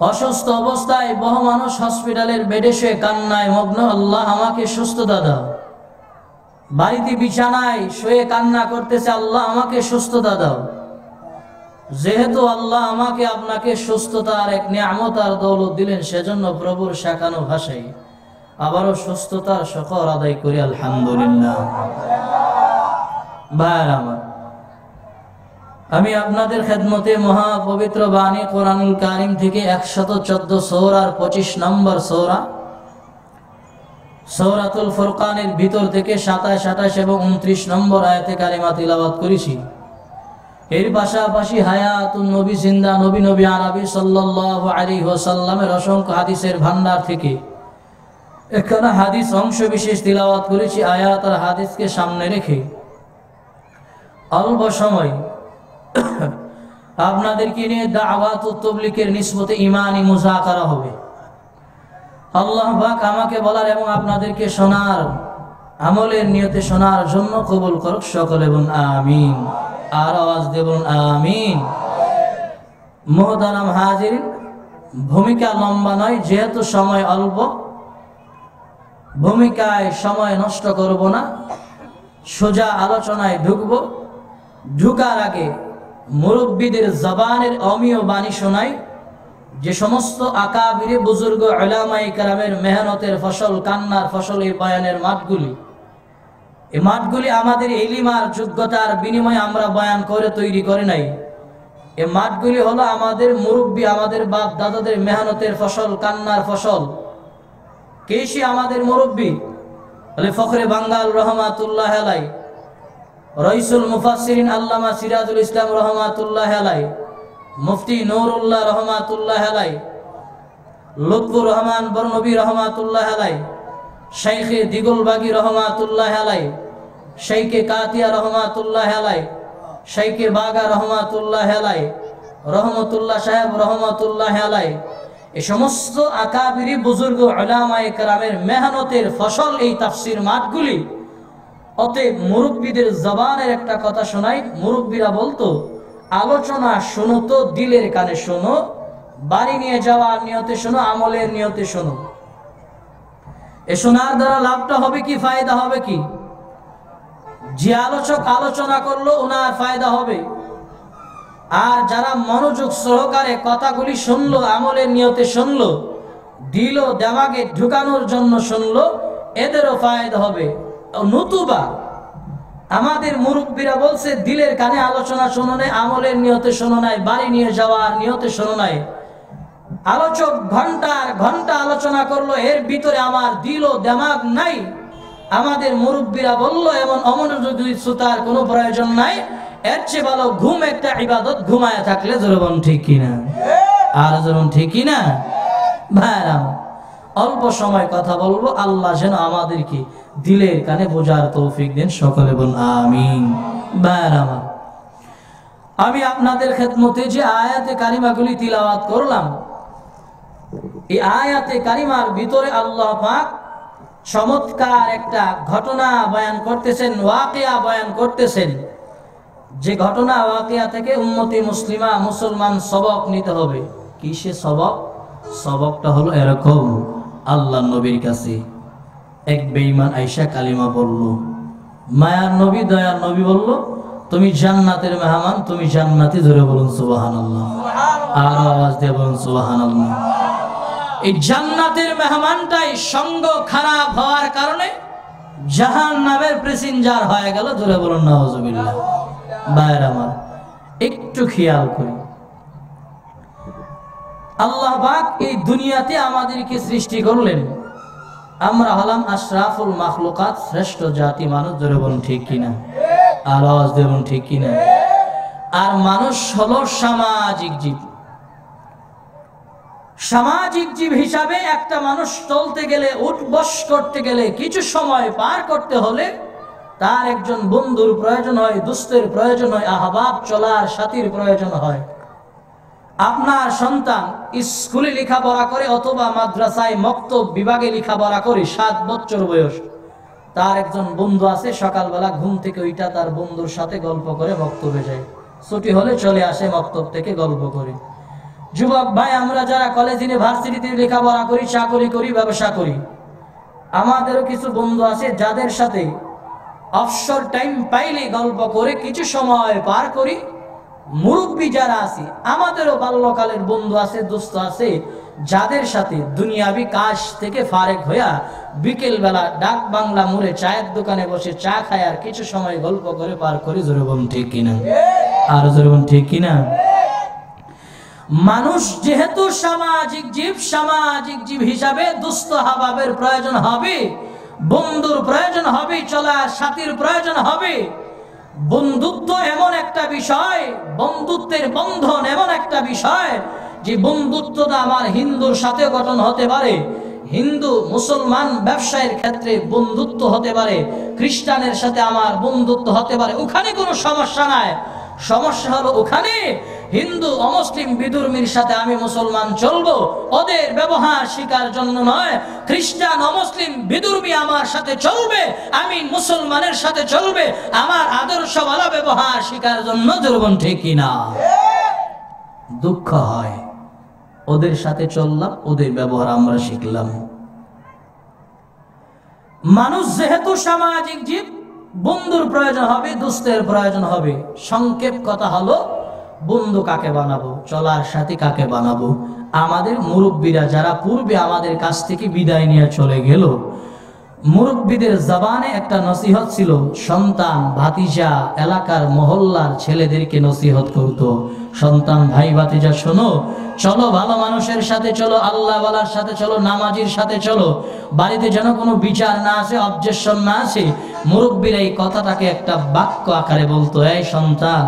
অসুস্থ অবস্থায় বহু মানুষ হসপিটালের বেডে শুয়ে কান্নায় মগ্ন, আল্লাহ আমাকে সুস্থতা দাও। বাড়িতে বিছানায় শুয়ে কান্না করতেছে, আল্লাহ আমাকে সুস্থতা দাও। যেহেতু আল্লাহ আমাকে আপনাকে সুস্থতার এক নিয়ামত আর দৌলত দিলেন, সেজন্য প্রভুর শেখানো ভাষায় আবারও সুস্থতার শুকর আদায় করি আলহামদুলিল্লাহ। ভাইয়ের আমার, আমি আপনাদের খেদমতে মহা পবিত্র বাণী কোরআনুল কারীম থেকে 114 সূরার 25 নম্বর সূরা সূরাতুল ফুরকানের ভিতর থেকে 27, 28 এবং 29 নম্বর আয়াতে কারিমা তিলাওয়াত করেছি। এর পাশাপাশি হায়াতুন নবী, জিন্দা নবী, নবী আরবি সাল্লাল্লাহু আলাইহি ওয়াসাল্লামের অসংখ্য হাদিসের ভান্ডার থেকে এখানে হাদিস অংশ বিশেষ তিলাওয়াত করেছি। আয়াত আর হাদিসকে সামনে রেখে অল্প সময় আপনাদেরকে নিয়ে দাওয়াত ও তাবলীগের নিসবতে ঈমানি মুযাকারা হবে। আল্লাহ পাক আমাকে বলার এবং আপনাদেরকে শোনার, আমলের নিয়তে শোনার জন্য কবুল করুক সকলে বলুন আমিন। আর আওয়াজ দিয়ে বলুন আমিন। মুহতারাম হাজিরিন, ভূমিকা লম্বা নয়, যেহেতু সময় অল্প, ভূমিকায় সময় নষ্ট করব না, সোজা আলোচনায় ঢুকবো। ঢুকার আগে মুরব্বীদের জবানের অমীয় বাণী শোনাই, যে সমস্ত আকাবিরে বুজুর্গ উলামায়ে কেরামের মেহনতের ফসল, কান্নার ফসল এই বয়ানের মাঠগুলি। এই মাঠগুলি আমাদের ইলম আর যোগ্যতার বিনিময়ে আমরা বয়ান করে তৈরি করে নাই। এই মাঠগুলি হলো আমাদের মুরব্বী, আমাদের বাপ দাদাদের মেহনতের ফসল, কান্নার ফসল। কে সে আমাদের মুরব্বী? বলে ফখরে বাঙ্গাল রহমাতুল্লাহ আলাইহি, রাইসুল মুফাসসিরিন আল্লামা সিরাজুল ইসলাম রহমাতুল্লাহ আলাইহি, মুফতি নুরুল্লাহ রহমাতুল্লাহ আলাইহি, লুৎফুর রহমান বরনবী রহমাতুল্লাহ আলাইহি, শাইখে দিগুলবাগী রহমাতুল্লাহ আলাইহি, শাইখে কাতিয়া রহমাতুল্লাহ আলাইহি, শাইখে বাগা রহমাতুল্লাহ আলাইহি, রহমতুল্লাহ সাহেব রহমাতুল্লাহ আলাইহি। এই সমস্ত আকাবিরি বুজুর্গ উলামায়ে কেরামের মেহনতের ফসল এই তাফসীর মাঠগুলি। অতএব মুরব্বীদের জবানের একটা কথা শোনাই। মুরব্বীরা বলতো, আলোচনা শোনো তো দিলের কানে শোনো, বাড়ি নিয়ে যাওয়ার নিয়তে শোনো, আমলের নিয়তে শোনো। এ শোনার দ্বারা লাভটা হবে কি, ফায়দা হবে কি? যে আলোচক আলোচনা করলো ওনার ফায়দা হবে, আর যারা মনোযোগ সহকারে কথাগুলি শুনলো, আমলের নিয়তে শুনলো, দিল দেমাগে ঢুকানোর জন্য শুনলো, এদেরও ফায়দা হবে। নতুবা আমাদের মুরব্বীরা বলছে, দিলের কানে আলোচনা শোনো নাই, আমলের নিয়তে শোনো নাই, বাড়ি নিয়ে যাওয়ার নিয়তে শোনো নাই। আলোচক ঘন্টার ঘন্টা আলোচনা করলো, এর ভিতরে আমার দিল ও দেমাগ নাই। আমাদের মুরব্বীরা বলল, এমন অমনোযোগী শ্রোতার কোনো প্রয়োজন নাই, এর চেয়ে ভালো ঘুম একটা ইবাদত, ঘুমায় থাকলে। জোরবন ঠিক কিনা? আর জোরবন ঠিক কিনা? ভাইরা, অল্প সময় কথা বলবো, আল্লাহ যেন আমাদেরকে দিলের কানে বোঝার তৌফিক দেন, সকলে বলুন আমিন। ভাইরা, আমি আপনাদের খেদমতে যে আয়াতে কারিমাগুলি তিলাওয়াত করলাম, এই আয়াতে কারিমার ভিতরে আল্লাহ পাক চমৎকার একটা ঘটনা বয়ান করতেছেন, ওয়াকিয়া বয়ান করতেছেন। যে ঘটনা ওয়াকিয়া থেকে উম্মতি মুসলিমা, মুসলমান সবক নিতে হবে। কি সে সবক? সবকটা হলো এরকম, আল্লাহ নবীর কাছে এক বেঈমান আয়েশা কালিমা বলল। মায়ার নবী, দয়ার নবী বলল, তুমি জান্নাতের মেহমান, তুমি জান্নাতি। ধরে বলুন সুবহানাল্লাহ। আর আওয়াজ দিয়ে বলুন সুবহানাল্লাহ। এই জান্নাতের মেহমানটাই সঙ্গ খারাপ হওয়ার কারণে জাহান্নামের প্যাসেঞ্জার হয়ে গেল। ধরে বলুন নাউজুবিল্লাহ। ভাইরা আমার, একটু খেয়াল করি, আল্লাহ পাক এই দুনিয়াতে আমাদেরকে সৃষ্টি করলেন, আমরা হলাম আশরাফুল মাখলুকাত, শ্রেষ্ঠ জাতি মানুষ। ধরে বলুন ঠিক কিনা? আর আওয়াজ দিয়ে বলুন ঠিক কিনা? আর মানুষ হলো সামাজিক জীব। সামাজিক জীব হিসাবে একটা মানুষ চলতে গেলে, উঠবস করতে গেলে, কিছু সময় পার করতে হলে তার একজন বন্ধুর প্রয়োজন হয়, দুস্তের প্রয়োজন হয়, আহবাব চলার সাথীর প্রয়োজন হয়। আপনার সন্তান স্কুলে লেখাপড়া করে অথবা মাদ্রাসায় মক্তব বিভাগে লেখাপড়া করে 7 বছর বয়স, তার একজন বন্ধু আছে, সকালবেলা ঘুম থেকে ওইটা তার বন্ধুর সাথে গল্প করে মক্তবে যায়, ছুটি হলে চলে আসে মক্তব থেকে গল্প করে। যুবক ভাই, আমরা যারা কলেজ ইউনিভার্সিটিতে লেখাপড়া করি, চাকরি করি, ব্যবসা করি, আমাদেরও কিছু বন্ধু আছে যাদের সাথে অবসর টাইম পাইলে গল্প করে কিছু সময় পার করি। মুরব্বী যারা আছে, আমাদেরও বাল্যকালের বন্ধু আছে, দোস্ত আছে, যাদের সাথে দুনিয়াবি কাজ থেকে ফারেক হইয়া বিকেল বেলা ডাক বাংলা মোড়ে চায়ের দোকানে বসে চা খায় আর কিছু সময় গল্প করে পার করি। জোরে বলুন ঠিক কিনা? আর জোরে বলুন ঠিক কিনা? মানুষ যেহেতু সামাজিক জীব হিসাবে দুস্থ হাবাবের প্রয়োজন হবে, বন্ধুর প্রয়োজন হবে, চলার সাথীর প্রয়োজন হবে। বন্ধুত্ব এমন একটা বিষয়, বন্ধুত্বের বন্ধন এমন একটা বিষয় যে বন্ধুত্বটা আমার হিন্দুর সাথে গঠন হতে পারে, হিন্দু মুসলমান ব্যবসায়ের ক্ষেত্রে বন্ধুত্ব হতে পারে, খ্রিস্টানের সাথে আমার বন্ধুত্ব হতে পারে, ওখানে কোনো সমস্যা নাই। সমস্যা হলো ওখানে হিন্দু অমুসলিম বিধর্মীর সাথে আমি মুসলমান চলবো, ওদের ব্যবহার শিকার জন্য নয়। খ্রিস্টান অমুসলিম বিধর্মী আমার সাথে চলবে, আমি মুসলমানের সাথে চলবে আমার আদর্শওয়ালা ব্যবহার শিকার জন্য। জরুন ঠিক কিনা? দুঃখ হয়, ওদের সাথে চললাম, ওদের ব্যবহার আমরা শিখলাম। মানুষ যেহেতু সামাজিক জীব, বন্ধুর প্রয়োজন হবে, দুস্থের প্রয়োজন হবে। সংক্ষেপ কথা হলো, বন্ধু কাকে বানাবো, চলার সাথী কাকে বানাবো? আমাদের মুরব্বীরা যারা পূর্বে আমাদের কাছ থেকে বিদায় নিয়ে চলে গেল, মুরব্বীদের জবানে একটা নসিহত ছিল। সন্তান, ভাতিজা, এলাকার মহল্লার ছেলেদেরকে নসিহত করতো, সন্তান ভাই ভাতিজা শোনো, চলো ভালো মানুষের সাথে চলো, আল্লাহওয়ালার সাথে চলো, নামাজির সাথে চলো, বাড়িতে যেন কোনো বিচার না আসে, অবজেকশন না আসে। মুরব্বীরা এই কথাটাকে একটা বাক্য আকারে বলতো, এই সন্তান,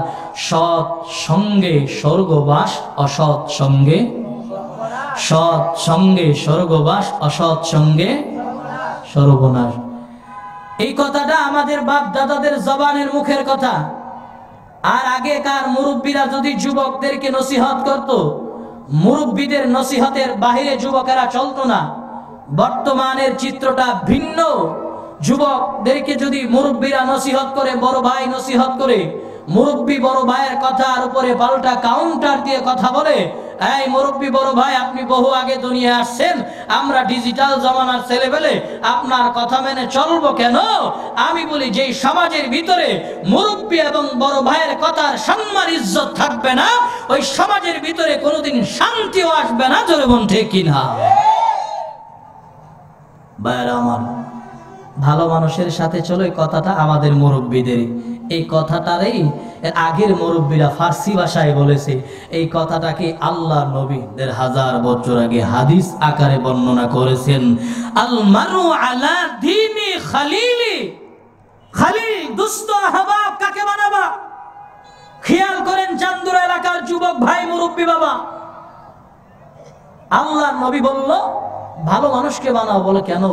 সৎ সঙ্গে স্বর্গবাস, অসৎ সঙ্গে স্বর্গবাস, অসৎ সঙ্গে সর্বনাশ। এই কথাটা আমাদের বাপ দাদাদের জবানের মুখের কথা। আর আগেকার মুরব্বীরা যদি যুবকদেরকে নসিহত করত, মুরব্বীদের নসিহতের বাহিরে যুবকেরা চলতো না। বর্তমানের চিত্রটা ভিন্ন। যুবকদেরকে যদি মুরব্বীরা নসিহত করে, বড় ভাই নসিহত করে, মুরব্বী বড় ভাইয়ের কথার উপরে পাল্টা কাউন্টার দিয়ে কথা বলে, এই মুরব্বী বড় ভাই, আপনি বহু আগে দুনিয়া আসছেন, আমরা ডিজিটাল জমানার ছেলেবেলে, আপনার কথা মেনে চলবো কেন? আমি বলি, যেই সমাজের ভিতরে মুরব্বী এবং বড় ভাইয়ের কথার সম্মান ইজ্জত থাকবে না, ওই সমাজের ভিতরে কোনোদিন শান্তিও আসবে না। জোরে বলুন ঠিক কিনা? ভাইরা আমার, ভালো মানুষের সাথে চলো, এই কথাটা আমাদের মুরব্বীদের। এই কথাটারই আগের মুরব্বীরা ফার্সি ভাষায় বলেছে। এই কথাটাকে আল্লাহ নবীদের 1000 বছর আগে হাদিস আকারে বর্ণনা করেছেন। আল মারু আলা দীনি খালিলি, খালিল দুস্ত আহবাব কাকে বানাবা? খেয়াল করেন চান্দুরা এলাকার যুবক ভাই, মুরব্বী বাবা, আল্লাহ নবী বলল ভালো মানুষকে বানাও। বলে কেন?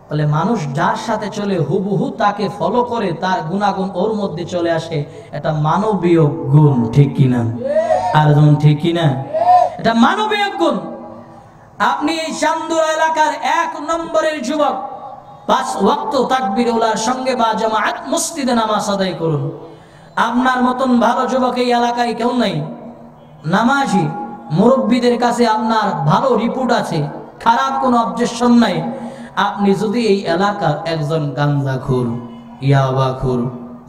বলে মানুষ যার সাথে চলে হুবহু তাকে ফলো করে, তার গুণাগুণ ওর মধ্যে চলে আসে। এটা মানবীয় গুণ, ঠিক কিনা? আর যেমন ঠিক কিনা? এটা মানবীয় গুণ। আপনি এই চান্দুরা এলাকার 1 নম্বরের যুবক, 5 ওয়াক্ত তাকবীরুল্লাহর সঙ্গে বা জামাআত মসজিদে নামাজ আদায় করুন। আপনার মতন ভালো যুবক এই এলাকায় কেউ নাই, নামাজি। মুরব্বীদের কাছে আপনার ভালো রিপোর্ট আছে, খারাপ কোনো অবজেকশন নাই। আপনি যদি এই এলাকার একজন গাঞ্জাখোর, ইয়াবাখোর,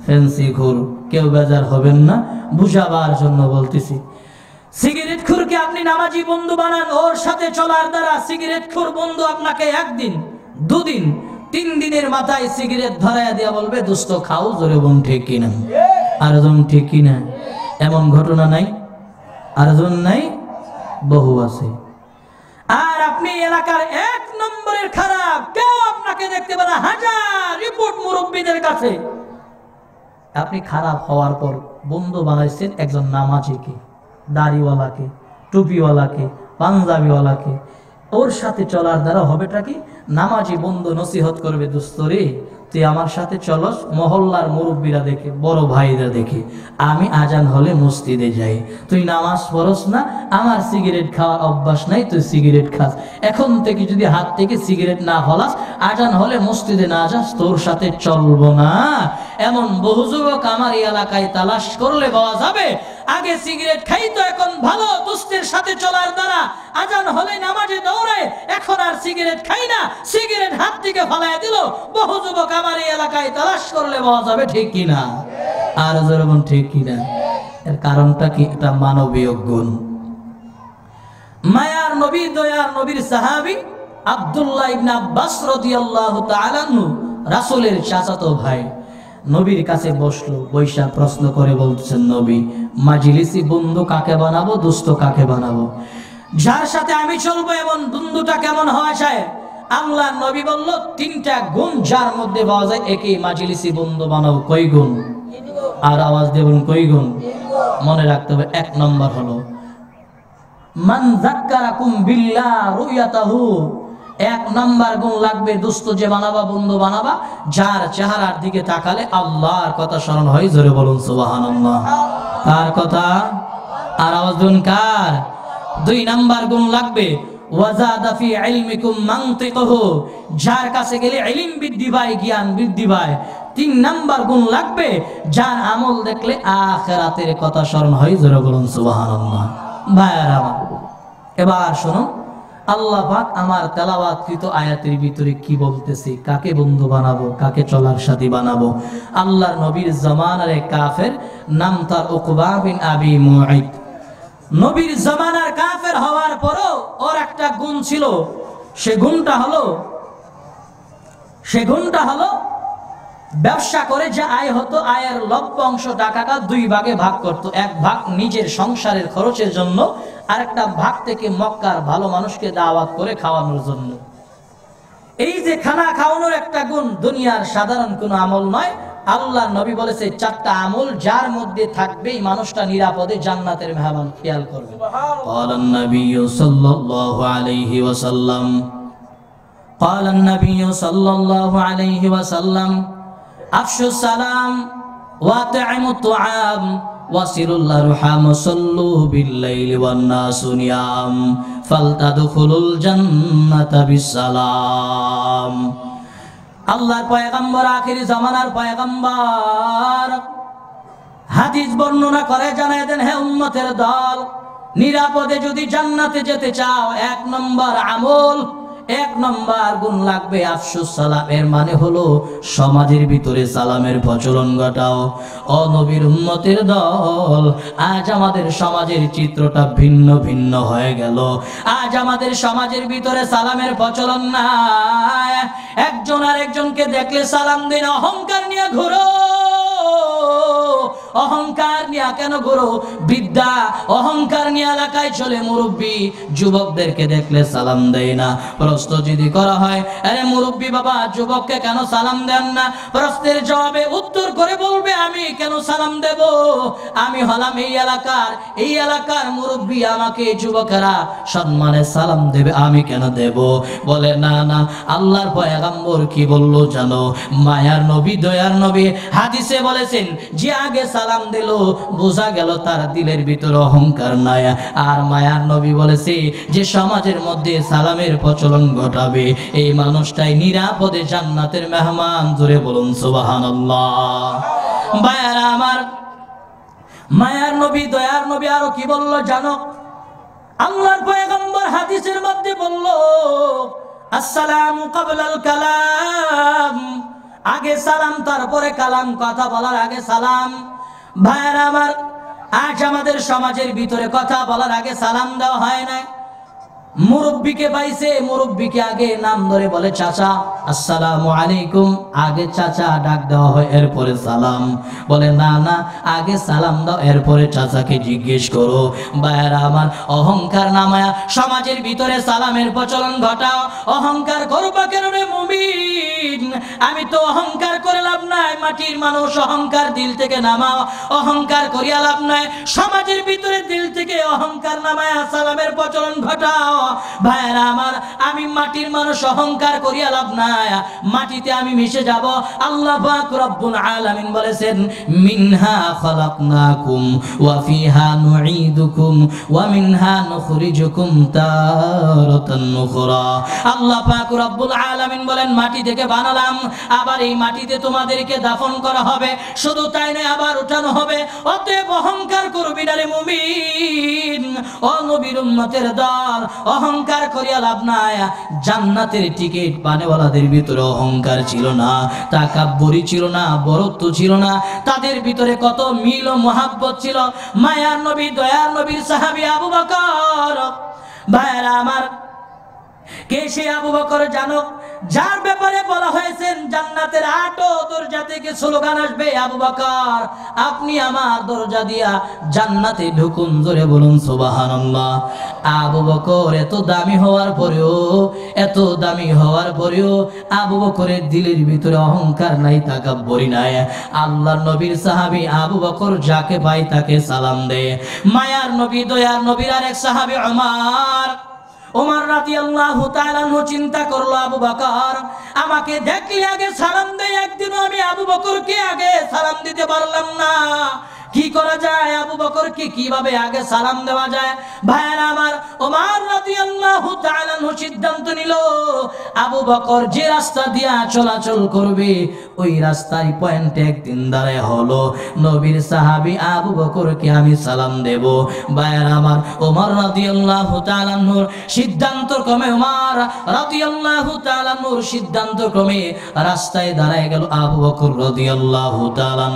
ফেন্সিখোর, কেউ বেজার হবেন না, বুঝাবার জন্য বলতেছি। সিগারেটখোরকে আপনি নামাজি বন্ধু বানান, ওর সাথে চলার দ্বারা সিগারেটখোর বন্ধু আপনাকে 1 দিন, 2 দিন, 3 দিনের মাথায় সিগারেট ধরাইয়া দিয়া বলবে, দোস্ত খাও। জোরে বলুন ঠিক কিনা? আর যেমন ঠিক কিনা? এমন ঘটনা নাই? আর যেমন নাই, বহু আছে। আর আপনি এলাকার 1 নম্বরের খারাপ, কেউ আপনাকে দেখতে পারে, 1000 রিপোর্ট মুরব্বীদের কাছে। আপনি খারাপ হওয়ার পর বন্ধু বানাইছেন একজন নামাজিকে, দাড়িওয়ালাকে, টুপিওয়ালাকে, পাঞ্জাবিওয়ালাকে। ওর সাথে চলার দ্বারা হবেটা কি? নামাজি বন্ধু নসিহত করবে, দোস্ত রে, তুই আমার সাথে চলস, মহল্লার মুরব্বীরা দেখে, বড় ভাইরা দেখে, আমি আজান হলে মসজিদে যাই, তুই নামাজ পড়স না, আমার সিগারেট খাওয়ার অভ্যাস নাই, তুই সিগারেট খাস, এখন থেকে যদি হাত থেকে সিগারেট না ফলাস, আজান হলে মসজিদে না যাস, তোর সাথে চলবো না। এমন বহু যুবক আমার এই এলাকায় তালাশ করলে পাওয়া যাবে। আগে সিগারেট খাইতো, এখন ভালো দোস্তের সাথে চলার দ্বারা আজান হলে নামাজে দৌড়ায়, এখন আর সিগারেট খাই না, সিগারেট হাত থেকে ফালায় দিল। বহু যুবক আমার এই এলাকায় তালাশ করলে পাওয়া যাবে, ঠিক কিনা? আর যেরকম ঠিক কিনা? এর কারণটা কি? এটা মানবীয় গুণ। মায়ার নবী, দয়ার নবীর সাহাবী আব্দুল্লাহ ইবনে আব্বাস রাদিয়াল্লাহু তাআলা আনহু, রাসূলের চাচাতো ভাই, নবীর কাছে বসলো। বৈশা প্রশ্ন করে বলছেন, নবী, মাজলিসি বন্ধু কাকে বানাবো, দোস্ত কাকে বানাবো? যার সাথে আমি চলবো এমন বন্ধুটা কেমন হয় সাহেব? আল্লাহর নবী বলল, তিনটা গুণ যার মধ্যে পাওয়া যায় একে মাজলিসি বন্ধু বানাবো। কই গুণ? আর আওয়াজ দেবেন, কই গুণ? মনে রাখতে হবে, এক নম্বর হলো মান যাক্কারাকুম বিল্লাহ রুয়াতাহু। এক নাম্বার গুণ লাগবে, দোস্ত যে বানাবা, বন্ধু বানাবা, যার চেহারার দিকে তাকালে আল্লাহর কথা স্মরণ হয়। জোরে বলুন সুবহানাল্লাহ। কার কথা? আর আওয়াজ দিন, কার? দুই নাম্বার গুণ লাগবে ওয়াজাদা ফি ইলমিকুম মানতিকুহু, যার কাছে গেলে ইলম বৃদ্ধি পায়, জ্ঞান বৃদ্ধি পায়। তিন নাম্বার গুণ লাগবে যার আমল দেখলে আখিরাতের কথা স্মরণ হয়। জোরে বলুন সুবহানাল্লাহ। ভাইয়ারা আমার, এবার শুনুন আল্লাহ পাক আমার তেলাওয়াতকৃত আয়াতের ভিতরে কি বলতেছে, কাকে বন্ধু বানাবো, কাকে চলার সাথী বানাবো। আল্লাহর নবীর জামানার এক কাফের, নাম তার উকবা বিন আবি মুআইত। নবীর জামানার কাফের হওয়ার পরও ওর একটা গুণ ছিল। সে গুণটা হলো ব্যবসা করে যে আয় হতো, আয়ের লভ্য অংশ টাকাটা দুই ভাগে ভাগ করত। এক ভাগ নিজের সংসারের খরচের জন্য, আরেকটা ভাগ থেকে মক্কার ভালো মানুষকে দাওয়াত করে খাওয়ানোর জন্য। এই যে খানা খাওয়ানোর একটা গুণ দুনিয়ার সাধারণ কোনো আমল নয়। আল্লাহ নবী বলেছে চারটা আমল যার মধ্যে থাকবে এই মানুষটা নিরাপদে জান্নাতের মেহমান। খেয়াল করবে। ক্বালান নাবিয়্যু সাল্লাল্লাহু আলাইহি ওয়াসাল্লাম, ক্বালান নাবিয়্যু সাল্লাল্লাহু আলাইহি ওয়াসাল্লাম, আফশুস সালাম ওয়া আত'ইমুত তুআম ওয়াসিলুল আরহাম সাল্লু বিল-লাইলি ওয়ান-নাসু নিয়াম ফালতাদখুলুল জান্নাতা বিস-সালাম। আল্লাহর পয়গম্বর, আখির জামানার পয়গম্বর হাদিস বর্ণনা করে জানায় দেন, হে উম্মতের দল, নিরাপদে যদি জান্নাতে যেতে চাও, এক নম্বর আমল, এক নম্বর গুণ লাগবে আফশুস সালাম। এর মানে হলো সমাজের ভিতরে সালামের প্রচলন ঘটাও। ও নবীর উম্মতের দল, আজ আমাদের সমাজের চিত্রটা ভিন্ন ভিন্ন হয়ে গেল। আজ আমাদের সমাজের ভিতরে সালামের প্রচলন নাই। একজন আরেকজনকে দেখলে সালাম দিন, অহংকার নিয়ে ঘুরো। অহংকার নিয়ে কেন ঘুরো? বৃদ্ধা অহংকার নিয়ে এলাকায় চলে, মুরব্বী যুবকদেরকে দেখলে সালাম দেয় না। প্রশ্ন যদি করা হয়, আরে মুরব্বী বাবা, যুবককে কেন সালাম দেন না? প্রশ্নের জবাবে উত্তর করে বলবে, আমি কেন সালাম দেব? আমি হলাম এই এলাকার মুরব্বী, আমাকে যুবকেরা সম্মানে সালাম দেবে, আমি কেন দেব? বলে না না, আল্লাহর পয়গম্বর কি বললো জানো? মায়ার নবী, দয়ার নবী হাদিসে বলেছেন, যে আগে সালাম দিল বোঝা গেল তার দিলের ভিতরে অহংকার নাই। আর মায়ার নবী বলেছে, যে সমাজের মধ্যে সালামের প্রচলন ঘটাবে এই মানুষটাই নিরাপদে জান্নাতের মেহমান। জোরে বলুন সুবহানাল্লাহ। ভাইয়ারা আমার, মায়ার নবী, দয়ার নবী আরো কি বললো জানো? আল্লাহর পয়গম্বর হাদিসের মধ্যে বলল, আসসালামু ক্বাবলাল কালাম, আগে সালাম তারপরে কালাম, কথা বলার আগে সালাম। ভাইয়ারা আমার, আজ আমাদের সমাজের ভিতরে কথা বলার আগে সালাম দেওয়া হয় না। মুরব্বীকে পাইছে, মুরব্বীকে আগে নাম ধরে বলে চাচা, আসসালামু আলাইকুম, আগে চাচা ডাক দেওয়া হয়, এরপরে সালাম। বলে না না, আগে সালাম দাও, এরপরে চাচাকে জিজ্ঞেস করো। ভাইয়ারা আমার, অহংকার নামায়া সমাজের ভিতরে সালামের প্রচলন ঘটাও। অহংকার করবা কেন রে মুমিন? আমি তো অহংকার করে লাভ নাই। মাটির মানুষ, অহংকার দিল থেকে নামাও। অহংকার করিয়া লাভ নাই। সমাজের ভিতরে দিল থেকে অহংকার নামায়া সালামের প্রচলন ঘটাও। ভাইরা আমার, আমি মাটির মানুষ, অহংকার করিয়া লাভ নাই, মাটিতে আমি মিশে যাব। আল্লাহ পাক রব্বুল আলামিন বলেছেন, মিনহা খালাকনাকুম ওয়া ফিহা নুঈদুকুম ওয়া মিনহা নুখরিজুকুম তারাতান নুখরা। আল্লাহ পাক রব্বুল আলামিন বলেন, মাটি থেকে বানালাম, আবার এই মাটিতে তোমাদেরকে দাফন করা হবে। শুধু তাই নয়, আবার উঠানো হবে। অতএব অহংকার করবি না রে মুমিন, ও নবীর উম্মতের দল, অহংকার করিয়া লাভ নাই। জান্নাতের টিকিট পানেওয়ালাদের ভিতরে অহংকার ছিল না, তাকাব্বুরি ছিল না, বরত্ব ছিল না, তাদের ভিতরে কত মিল ও মহাব্বত ছিল। মায়ার নবী, দয়ার নবীর সাহাবী আবু বকর। ভাইরা আমার, কে সে আবু বকর জানো? যার ব্যাপারে বলা হয়েছে জান্নাতের 8 দরজা থেকে স্লোগান আসবে, আবু বকর আপনি আমার দরজা দিয়া জান্নাতে ঢুকুন। জোরে বলুন সুবহানাল্লাহ। আবু বকর এত দামি হওয়ার পরেও, এত দামি হওয়ার পরেও আবু বকরের দিলের ভিতরে অহংকার নাই, তাকাব্বুরি নাই। আল্লাহর নবীর সাহাবী আবু বকর যাকে পায় তাকে সালাম দেয়। মায়ার নবী, দয়ার নবীর আরেক সাহাবী ওমর রাদিয়াল্লাহু তাআলা চিন্তা করলো, আবু বকর আমাকে দেখলে আগে সালাম দেয়, একদিনও আমি আবু বকরকে আগে সালাম দিতে পারলাম না। কি করা যায়? আবু বকরকে কিভাবে আগে সালাম দেওয়া যায়? ভাইরা আমার, ওমর রাদিয়াল্লাহু তাআলা সিদ্ধান্ত নিল, আবু বকর যে রাস্তা দিয়া চলাচল করবে ওই রাস্তায় পয়েন্টে একদিন দাঁড়ায় হলো নবীর সাহাবী আবু বকরকে আমি সালাম দেব। ভাইরা আমার, ওমর রাদিয়াল্লাহু তাআলা সিদ্ধান্ত ক্রমে, ওমর রাদিয়াল্লাহু তাআলা সিদ্ধান্ত ক্রমে রাস্তায় দাঁড়ায় গেল আবু বকর রাদিয়াল্লাহু তাআলা।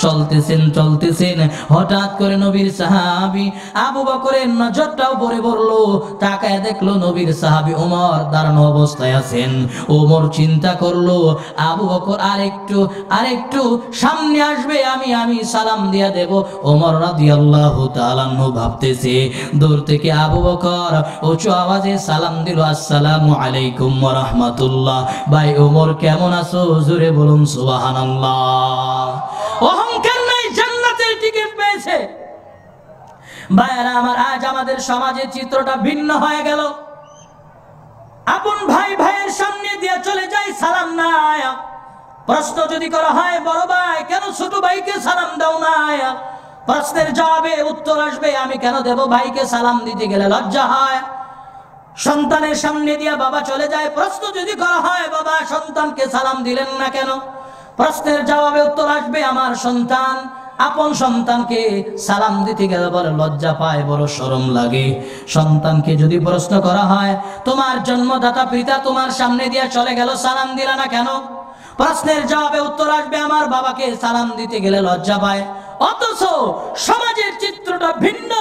চলতেছেন, হঠাৎ করে নবীর সাহাবী আবু বকরের নজরটাও পড়ে পড়লো। তাকায় দেখলো নবীর সাহাবী ওমর দাঁড়ানো অবস্থায় আছেন। ওমর চিন্তা করলো, আবু বকর আরেকটু সামনে আসবে, আমি সালাম দিয়া দেব। ওমর রাদিয়াল্লাহু তাআলা ভাবতেছে, দূর থেকে আবু বকর উঁচু আওয়াজে সালাম দিল, আসসালামু আলাইকুম ওয়া রাহমাতুল্লাহ। ভাই ওমর কেমন আছো? জোরে বলুন সুবহানাল্লাহ। অহংকার নাই, জান্নাতের টিকিট পেয়েছে। ভাইরা আমার, আজ আমাদের সমাজের চিত্রটা ভিন্ন হয়ে গেল। আপন ভাই ভাইয়ের সামনে দিয়ে চলে যায়, সালাম নাই। প্রশ্ন যদি করা হয়, বড় ভাই কেন ছোট ভাইকে সালাম দাও না? প্রশ্নের জবাবে উত্তর আসবে, আমি কেন দেব? ভাইকে সালাম দিতে গেলে লজ্জা হয়। সন্তানের সামনে দিয়ে বাবা চলে যায়, প্রশ্ন যদি করা হয়, বাবা সন্তানকে সালাম দিলেন না কেন? প্রশ্নের জবাবে উত্তর আসবে, আমার সন্তান আপন সন্তানকে সালাম দিতে গেলে বলে লজ্জা পায়, বড় শরম লাগে। সন্তানকে যদি প্রশ্ন করা হয়, তোমার জন্মদাতা পিতা তোমার সামনে দিয়ে চলে গেল, সালাম দিলা না কেন? প্রশ্নের জবাবে উত্তর আসবে, আমার বাবাকে সালাম দিতে গেলে লজ্জা পায়। অথচ সমাজের চিত্রটা ভিন্ন।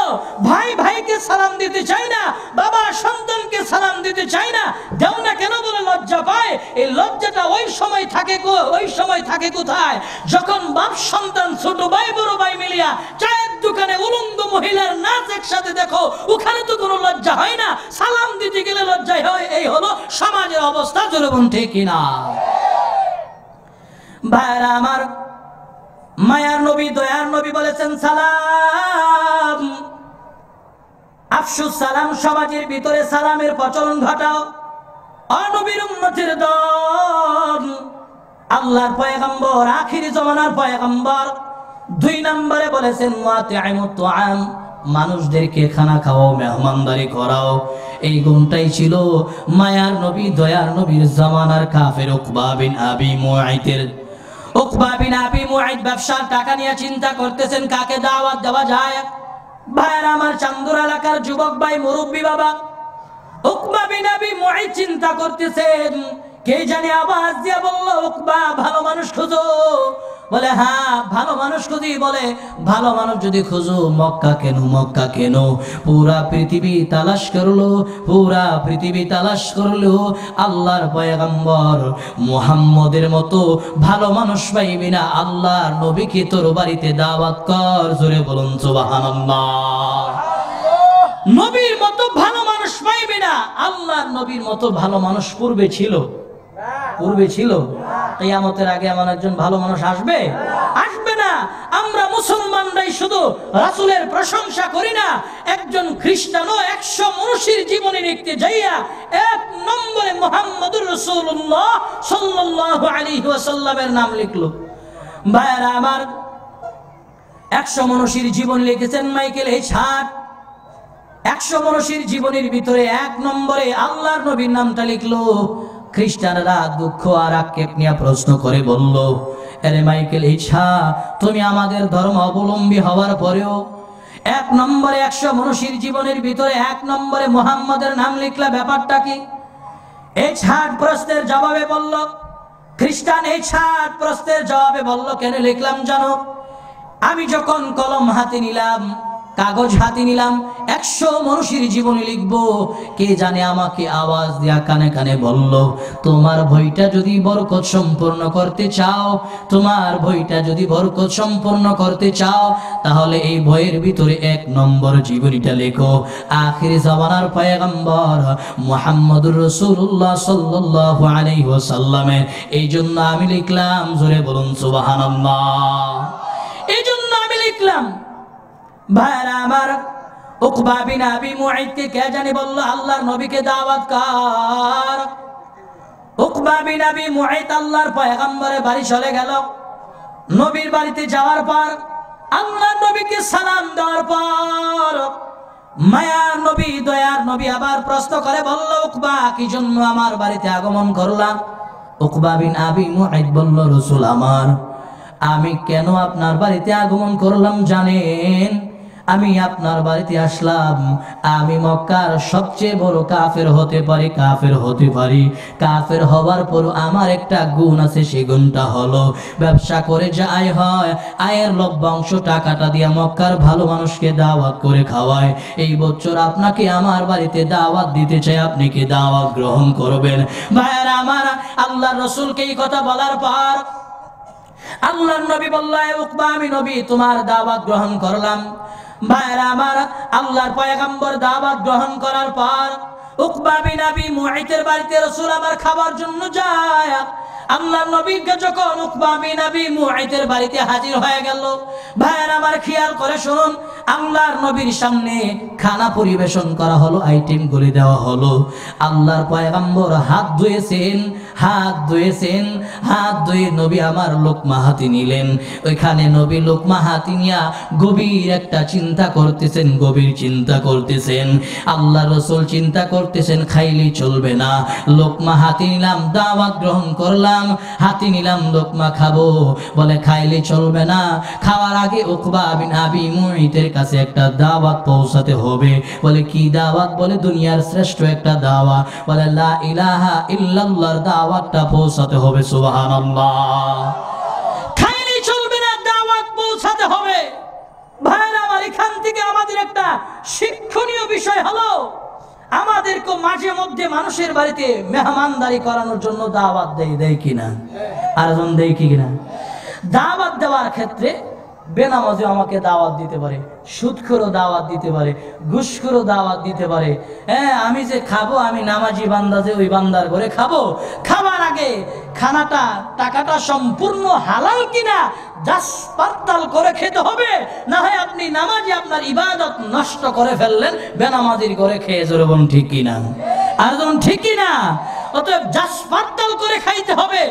ভাই ভাইকে সালাম দিতে চায় না, বাবা সন্তানকে সালাম দিতে চায় না। দেও না কেন বলে লজ্জা পায়। এই লজ্জাটা ওই সময় থাকে কোথায়? যখন বাপ সন্তান, ছোট ভাই বড় ভাই মিলিয়া চায়ের দোকানে উলঙ্গ মহিলার নাচ একসাথে দেখো, ওখানে তো কোনো লজ্জা হয় না, সালাম দিতে গেলে লজ্জা হয়। এই হলো সমাজের অবস্থা। জোরে বলুন ঠিক কিনা? ভাইরা আমার, মায়ার নবী দয়ার নবী বলেছেন, সালাম আফসুস সালাম, সমাজের ভিতরে সালামের প্রচলন ঘটাও। নবীর উম্মতের দল, আল্লাহর পয়গম্বর, আখিরি জামানার পয়গম্বর 2 নম্বরে বলেছেন, মুআতিমুত তুআম, মানুষদেরকে খানা খাওয়াও, মেহমানদারি করাও। এই গুণটাই ছিল মায়ার নবী দয়ার নবীর জামানার কাফের উকবা বিন আবি মুআইতের। উকবা বিন আবি মুআইত ব্যবসার টাকা নিয়ে চিন্তা করতেছেন কাকে দাওয়াত দেওয়া যায়। ভাইরা আমার, চান্দুর এলাকার যুবক ভাই, মুরব্বী বাবা উকবা বিন আবি মুআইত চিন্তা করতেছেন, কে জানি আওয়াজ দিয়ে বলল, উকবা ভালো মানুষ খুঁজো। বলে হ্যাঁ ভালো মানুষ খুঁজি। বলে ভালো মানুষ যদি খুঁজো, মক্কা কেন? পুরা পৃথিবী তালাশ করলো আল্লাহর পয়গম্বর মুহাম্মদের মতো ভালো মানুষ পাইবি না। আল্লাহর নবীকে তোর বাড়িতে দাওয়াত কর। জোরে বলুন সুবহানাল্লাহ। নবীর মতো ভালো মানুষ পাইবি না। আল্লাহর নবীর মতো ভালো মানুষ পূর্বে ছিল? কিয়ামতের আগে এমন একজন ভালো মানুষ আসবে না। আমরা মুসলমানরাই শুধু রাসূলের প্রশংসা করি না, একজন খ্রিস্টানও 100 মনীষীর জীবনী লিখতে যাইয়া 1 নম্বরে মুহাম্মদুর রাসূলুল্লাহ সাল্লাল্লাহু আলাইহি ওয়াসাল্লামের নাম লিখলো। ভাইরা আমার, 100 মনীষীর জীবন লিখেছেন মাইকেল এইচ হার্ট। 100 মনীষীর জীবনের ভিতরে 1 নম্বরে আল্লাহর নবীর নামটা লিখলো। খ্রিস্টানরা দুঃখ আর আক্ষেপ নিয়ে প্রশ্ন করে বলল, আরে মাইকেল এইচ হার্ট, তুমি আমাদের ধর্ম অবলম্বী হওয়ার পরেও 1 নম্বরে 100 মনীষীর জীবনের ভিতরে 1 নম্বরে মুহাম্মদের নাম লিখলা, ব্যাপারটা কি? এইচ হার্ট প্রশ্নের জবাবে বলল, খ্রিস্টান এইচ হার্ট প্রশ্নের জবাবে বলল, কেন লিখলাম জানো? আমি যখন কলম হাতে নিলাম, কাগজ হাতে নিলাম, 100 মনীষীর জীবনী লিখবো, কে জানে আমাকে আওয়াজ দিয়া কানে কানে বলল, তোমার বইটা যদি বরকত সম্পূর্ণ করতে চাও, তোমার বইটা যদি বরকত সম্পূর্ণ করতে চাও, তাহলে এই বইয়ের ভিতরে 1 নম্বর জীবনীটা লেখো। আখির জামানার পয়গম্বর মুহাম্মদুর রাসূলুল্লাহ সাল্লাল্লাহু আলাইহি ওয়াসাল্লামের। এই জন্য আমি লিখলাম, জোরে বলুন সুবহানাল্লাহ। এই জন্য আমি লিখলাম। ভাইরা আমার, উকবা বিন আবি মুআইতকে কে জানি বলল আল্লাহর নবীকে দাওয়াত কর। উকবা বিন আবি মুআইত আল্লাহর পয়গম্বরের বাড়ি চলে গেল। নবীর বাড়িতে যাওয়ার পর, আল্লাহর নবীকে সালাম দেওয়ার পর, মায়ার নবী, দয়ার নবী আবার প্রশ্ন করে বলল, উকবা, কি জন্য আমার বাড়িতে আগমন করলাম? উকবা বিন আবি মুআইত বলল, রাসূল আমার, আমি কেন আপনার বাড়িতে আগমন করলাম জানেন? আমি আপনার বাড়িতে আসলাম, আমি মক্কার সবচেয়ে বড় কাফের হতে পারি, কাফের হওয়ার পর আমার একটা গুণ আছে, সেই গুণটা হলো ব্যবসা করে যা আয় হয়, আয়ের লভ্যাংশ টাকাটা দিয়ে মক্কার ভালো মানুষকে দাওয়াত করে খাওয়ায়। এই বছর আপনাকে আমার বাড়িতে দাওয়াত দিতে চাই, আপনি কি দাওয়াত গ্রহণ করবেন? ভাইরা আমার, আল্লাহর রাসূলকে এই কথা বলার পর আল্লাহর নবী বলল, উকবা, আমি নবী তোমার দাওয়াত গ্রহণ করলাম। ভাইরা আমার, আল্লাহর পয়গম্বর দাওয়াত গ্রহণ করার পর উকবা বিন আবি মুআইতের বাড়িতে রাসূল আবার খাবার জন্য যায়। আল্লাহর নবীকে যখন উকবা বিন আবি মুআইতের বাড়িতে হাজির হয়ে গেল, ভাইরা আমার খেয়াল করে শুনুন, আল্লাহর নবীর সামনে খানা পরিবেশন করা হলো, আইটেম করে দেওয়া হলো। আল্লাহর পয়গম্বর হাত ধুয়েছেন, হাত ধুয়ে নবী আমার লোকমা হাতে নিলেন। ওইখানে নবী লোকমা হাতে নিয়া গভীর একটা চিন্তা করতেছেন। আল্লাহর রাসূল চিন্তা করতেছেন, খাইলেই চলবে না, লোকমা হাতে নিলাম, দাওয়াত গ্রহণ করলাম, হাতে নিলাম, লোকমা খাবো, বলে খাইলে চলবে না। খাওয়ার আগে উকবা বিন আবি মুআইতের কাছে একটা দাওয়াত পৌঁছাতে হবে। বলে কি দাওয়াত? বলে দুনিয়ার শ্রেষ্ঠ একটা দাওয়াত, বলে লা ইলাহা ইল্লাল্লাহর দাওয়াতটা পৌঁছাতে হবে। সুবহানাল্লাহ। খাইলে চলবে না, দাওয়াত পৌঁছাতে হবে। ভাইরা আমার, এখান থেকে আমাদের একটা শিক্ষণীয় বিষয় হলো, আমাদেরকে মাঝে মধ্যে মানুষের বাড়িতে মেহমানদারি করানোর জন্য দাওয়াত দেয় কিনা? আরেকজন দেয় কিনা? দাওয়াত দেওয়ার ক্ষেত্রে বেনামাজিও আমাকে দাওয়াত দিতে পারে, সুদখোরও দাওয়াত দিতে পারে, ঘুষখোরও দাওয়াত দিতে পারে। হ্যাঁ, আমি যে খাবো, আমি নামাজি বান্দা যে ওই বান্দার ঘরে খাবো, খাবার আগে খানাটা, টাকাটা সম্পূর্ণ হালাল কিনা যাচ পাড়তাল করে খেতে হবে। না হয় আপনি নামাজি, আপনার ইবাদত নষ্ট করে ফেললেন বেনামাজির ঘরে খেয়ে। জোরে বলুন ঠিক কিনা? আর যখন ঠিক কিনা? অতএব যাচ পাড়তাল করে খাইতে হবে।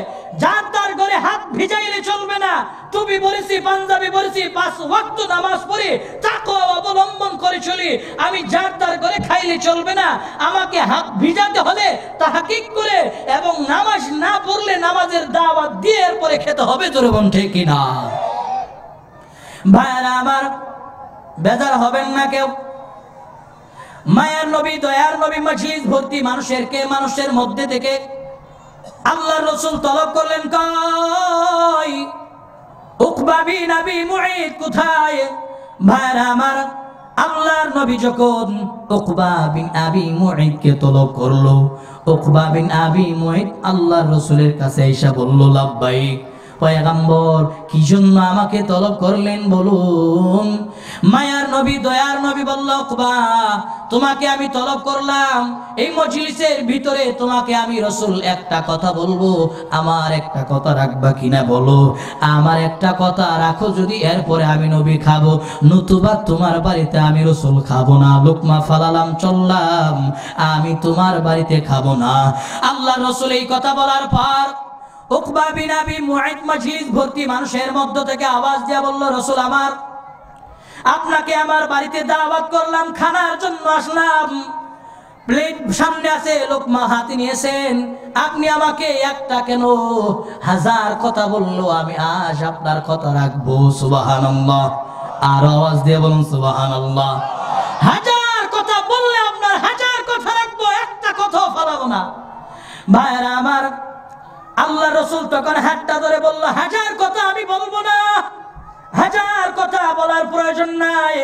যার তার ঘরে হাত ভিজাইলে চলবে না। টুপি পরেছি, পাঞ্জাবি পরেছি, 5 ওয়াক্ত নামাজ পড়ি, তাকওয়া অবলম্বন করে চলি, আমি যার তার ঘরে খাইলে চলবে না। আমাকে হাত ভিজাতে হলে তাহকিক করে এবং নামাজ না পড়লে নামাজের দাওয়াত দিয়ে এরপরে খেতে হবে। জোরে বলুন ঠিক কিনা? ভাইরা আমার, বেজার হবেন না কেউ। মায়ার নবী, দয়ার নবী, মজলিস ভর্তি মানুষের মধ্যে থেকে আল্লাহর রাসূল তলব করলেন, কই উকবা বিন আবি মুআইত কোথায়? ভাইরা আমার, আল্লাহর নবী যখন উকবা বিন আবি মুআইতকে তলব করলো, উকবা বিন আবি মুআইত আল্লাহর রাসূলের কাছে এসে বলল, লাব্বাইক। পয়গম্বর কি জন্য আমাকে তলব করলেন বলুন? মায়ার নবী দয়ার নবী বলল, উকবা তোমাকে আমি তলব করলাম এই মজলিসের ভিতরে, তোমাকে আমি রাসূল একটা কথা বলবো, আমার একটা কথা রাখবা কিনা বলো? আমার একটা কথা রাখো, যদি এরপরে আমি নবী খাবো, নতুবা তোমার বাড়িতে আমি রাসূল খাবো না। লোকমা ফালালাম, চললাম, আমি তোমার বাড়িতে খাবো না। আল্লাহ রাসূল এই কথা বলার পর উকবা বিন আবি মুআইত মজলিস ভর্তি মানুষের মধ্য থেকে আওয়াজ দিয়ে বলল, রাসূল আমার, আপনাকে আমার বাড়িতে দাওয়াত করলাম, খানার জন্য আসলাম, প্লেট সামনে আছে, লোকমা হাতে নিয়েছেন, আপনি আমাকে একটা কেন হাজার কথা বললো, আমি আজ আপনার কথা রাখবো। সুবহানাল্লাহ, আর আওয়াজ দিয়ে বলুন সুবহানাল্লাহ। হাজার কথা বললে আপনার হাজার কথা রাখবো, একটা কথাও ফেলাবো না। ভাইরা আমার, আল্লাহ রাসূল তখন হাতটা ধরে বলল, হাজার কথা আমি বলবো না, হাজার কথা বলার প্রয়োজন নাই,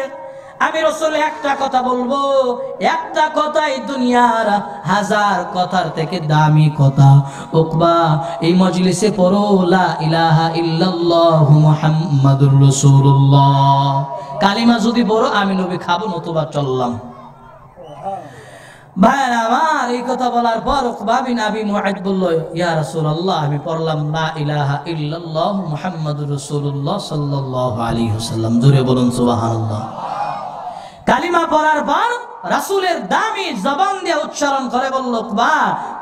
আমি রাসূল একটা কথা বলবো, একটা কথাই দুনিয়ার হাজার কথার থেকে দামি কথা। উকবা এই মজলিসে পড়ো লা ইলাহা ইল্লাল্লাহু মুহাম্মাদুর রাসূলুল্লাহ, কালিমা যদি পড়ো আমি নবী খাবো, নতুবা চললাম। ভাইরা আমার, এই কথা বলার পর উকবা বিন আবি মুআইত বলল, ইয়া রাসূলুল্লাহ, আমি পড়লাম লা ইলাহা ইল্লাল্লাহু মুহাম্মাদুর রাসূলুল্লাহ সাল্লাল্লাহু আলাইহি ওয়াসাল্লাম। জোরে বলুন সুবহানাল্লাহ। কালিমা পড়ার পর রাসূলের দামি জবান দিয়ে উচ্চারণ করে বলল, উকবা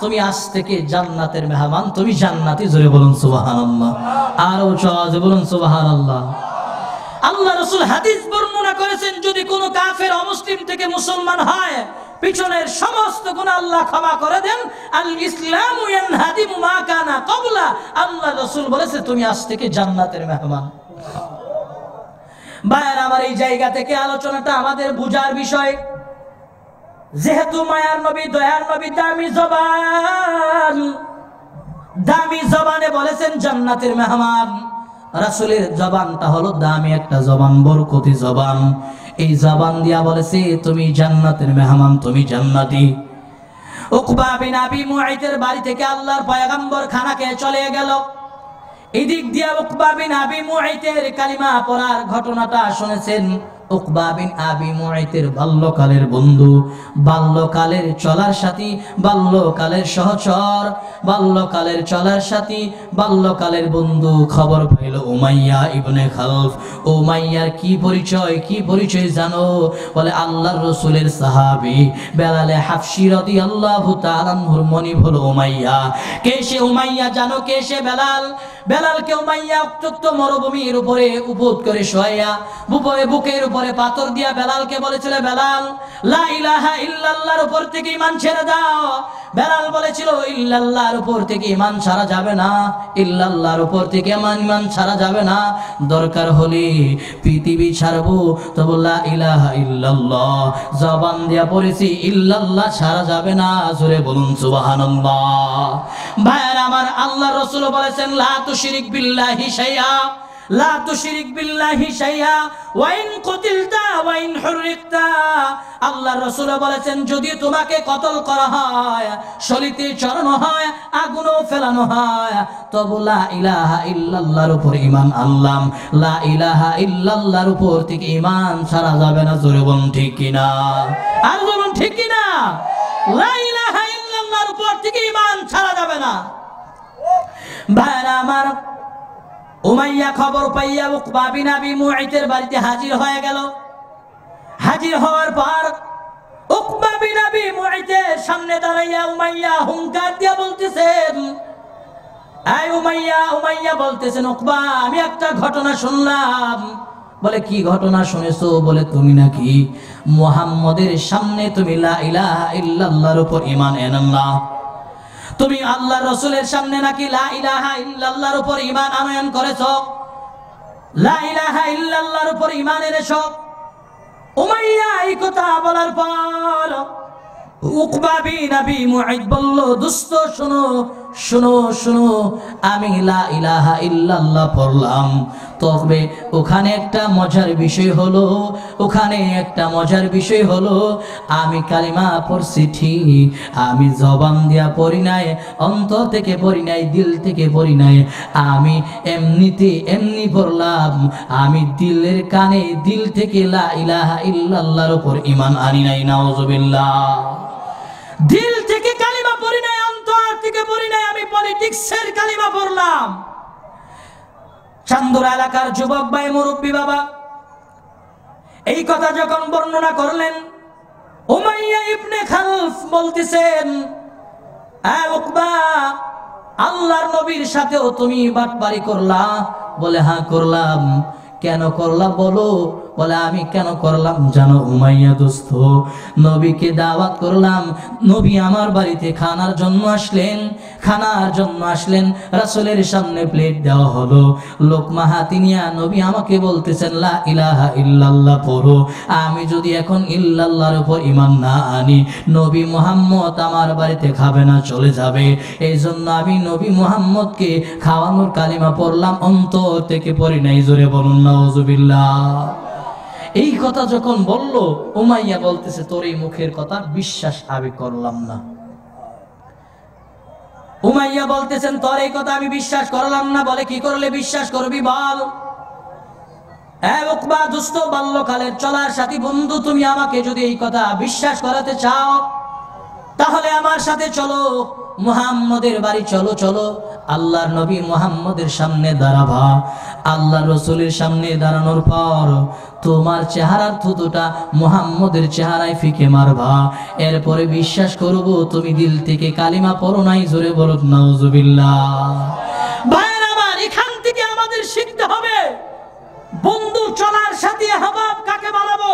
তুমি আজ থেকে জান্নাতের মেহমান, তুমি জান্নাতি। জোরে বলুন সুবহানাল্লাহ, আর উচ্চারণে বলুন সুবহানাল্লাহ। আল্লাহ রাসূল হাদিস বর্ণনা করেছেন, যদি কোনো কাফের অমুসলিম থেকে মুসলমান হয়, পিছনের সমস্ত গুনাহ আল্লাহ ক্ষমা করে দেন। আল ইসলামু ইয়ানহাদিমু মা কানা ক্বাবলা, আল্লাহ রাসূল বলেছে তুমি আজ থেকে জান্নাতের মেহমান। ভাইরা আমার, এই জায়গা থেকে আলোচনাটা আমাদের বুঝার বিষয়, যেহেতু মায়ার নবী দয়ার নবী দামি জবানে বলেছেন জান্নাতের মেহমান, রাসূলের জবানটা হলো দামি একটা জবান, বরকতি জবান। এই জবান দিয়া বলেছে তুমি জান্নাতের মেহমান, তুমি জান্নাতি। উকবা বিন আবি মুআইতের বাড়ি থেকে আল্লাহর পয়গম্বর খানা খেয়ে চলে গেল। এদিক দিয়া উকবা বিন আবি মুআইতের কালিমা পড়ার ঘটনাটা শুনেছেন। উকবা বিন আবি মুআইতের বাল্যকালের বন্ধু, বাল্যকালের চলার সাথী, বাল্যকালের সহচর, বাল্যকালের চলার সাথী, বাল্যকালের বন্ধু খবর পাইল উমাইয়া ইবনে খালফ। উমাইয়ার কি পরিচয় জানো? বলে আল্লাহর রাসূলের সাহাবী বেলালে হাফসি রাদিয়াল্লাহু তাআলা আনহুর মনিব হলো উমাইয়া। কে সে উমাইয়া জানো? কে সে বেলাল? বেলালকে উমাইয়া উত্তপ্ত মরুভূমির উপরে উপুত করে শোয়া, বুকের উপরে পাথর দিয়া বেলালকে বলেছিল, বেলাল লা ইলাহা ইল্লাল্লাহর উপর থেকে ঈমান ছেড়ে দাও। বেলাল বলেছিল, ইল্লাল্লাহর উপর থেকে ঈমান ছাড়া যাবে না, ইল্লাল্লাহর উপর থেকে ঈমান ছাড়া যাবে না, দরকার হলে পৃথিবী ছাড়বো, তবু লা ইলাহা ইল্লাল্লাহ জবান দিয়া পড়েছি, ইল্লাল্লাহ ছাড়া যাবে না। জোরে বলুন সুবহানাল্লাহ। ভাইরা আমার, আল্লাহর রাসূল বলেছেন, লা তুশরিক বিল্লাহি শাইআ, লা তুশরিক বিল্লাহি শাইআ ওয়া ইন কুতিলতা ওয়া ইন হুরিকতা। আল্লাহর রাসূল বলেছেন, যদি তোমাকে কতল করা হয়, শরীতে চড়ানো হয়, আগুনে ফেলানো হয়, তবু লা ইলাহা ইল্লাল্লাহর উপর ঈমান আনলাম, লা ইলাহা ইল্লাল্লাহর উপর থেকে ঈমান ছাড়া যাবে না। জোরে বলুন ঠিক কিনা? আর বলুন ঠিক কিনা? লা ইলাহা ইল্লাল্লাহর উপর থেকে ঈমান ছাড়া যাবে না। ভাইরা আমার, উমাইয়া খবর পাইয়া উকবা বিন আবি মুআইতের বাড়িতে হাজির হয়ে গেল। হাজির হওয়ার পর উকবা বিন আবি মুআইতের সামনে দাঁড়াইয়া উমাইয়া হুঙ্কার দিয়া বলতেছেন, এই উমাইয়া। উমাইয়া বলতেছেন, উকবা আমি একটা ঘটনা শুনলাম। বলে কি ঘটনা শুনেছো? বলে তুমি নাকি মুহাম্মদের সামনে তুমি লা ইলাহা ইল্লাল্লাহর উপর ঈমান আনলা, তুমি আল্লাহর রাসূলের সামনে নাকি লা ইলাহা ইল্লাল্লাহর উপর ঈমান আনয়ন করেছো, লা ইলাহা ইল্লাল্লাহর উপর ঈমান এনেছো। উমাইয়া এই কথা বলার পর উকবা বিন আবি মুআইত বলল, দোস্ত শোনো, আমি লা ইলাহা ইল্লাল্লাহ পড়লাম, তবে ওখানে একটা মজার বিষয় হলো আমি কালিমা পড়ছি ঠিক, আমি জবান দিয়া পড়ি নাই, অন্তর থেকে পড়ি নাই, দিল থেকে পড়ি নাই, আমি এমনি পড়লাম, আমি দিলের কানে দিল থেকে লা ইলাহা ইল্লাল্লাহর উপর ঈমান আনি নাই। নাউজুবিল্লাহ। দিল থেকে কালিমা পড়ি নাই, অন্তর থেকে পড়ি নাই, আমি পলিটিক্সের কালিমা পড়লাম। চান্দুরা এলাকার যুবক ভাই, মুরব্বী বাবা এই কথা যখন বর্ণনা করলেন, উমাইয়া ইবনে খালফ বলতেছেন, উকবা, আল্লাহর নবীর সাথেও তুমি বাটপারি করলা? বলে হ্যাঁ করলাম। কেন করলা বলো? বলে আমি কেন করলাম জানো উমাইয়া দোস্ত, নবীকে দাওয়াত করলাম, নবী আমার বাড়িতে খানার জন্য আসলেন, রাসূলের সামনে প্লেট দেওয়া হলো, লোকমা হাতে নিয়া নবী আমাকে বলতেছেন লা ইলাহা ইল্লাল্লাহ পড়ো। আমি যদি এখন ইল্লাল্লাহর উপর ঈমান না আনি, নবী মুহাম্মদ আমার বাড়িতে খাবে না, চলে যাবে। এই জন্য আমি নবী মুহাম্মদকে খাওয়ানোর কালিমা পড়লাম, অন্তর থেকে পড়ি নাই। জোরে বলুন নাউজুবিল্লাহ। এই কথা যখন বলল, উমাইয়া বলতেছে তোর এই মুখের কথা বিশ্বাস আমি করলাম না। উমাইয়া বলতেছেন তোর এই কথা আমি বিশ্বাস করলাম না। বলে কি করলে বিশ্বাস করবি বল? উকবা দুষ্ট বাল্যকালের চলার সাথী বন্ধু, তুমি আমাকে যদি এই কথা বিশ্বাস করাতে চাও তাহলে আমার সাথে চলো, মুহাম্মদের বাড়ি চলো। আল্লাহর নবী মুহাম্মদের সামনে দাঁড়াবা। আল্লাহ রসুলের সামনে দাঁড়ানোর পর তোমার চেহারার থুতুটা মুহাম্মদের চেহারায় ফিকে মারবা। এরপরে বিশ্বাস করব তুমি দিল থেকে কালিমা পড়ো নাই। জোরে বলুন নাউজুবিল্লাহ। ভাইরা আমার, এখান থেকে আমাদের শিখতে হবে বন্ধু চলার সাথী হাবাব কাকে বানাবো।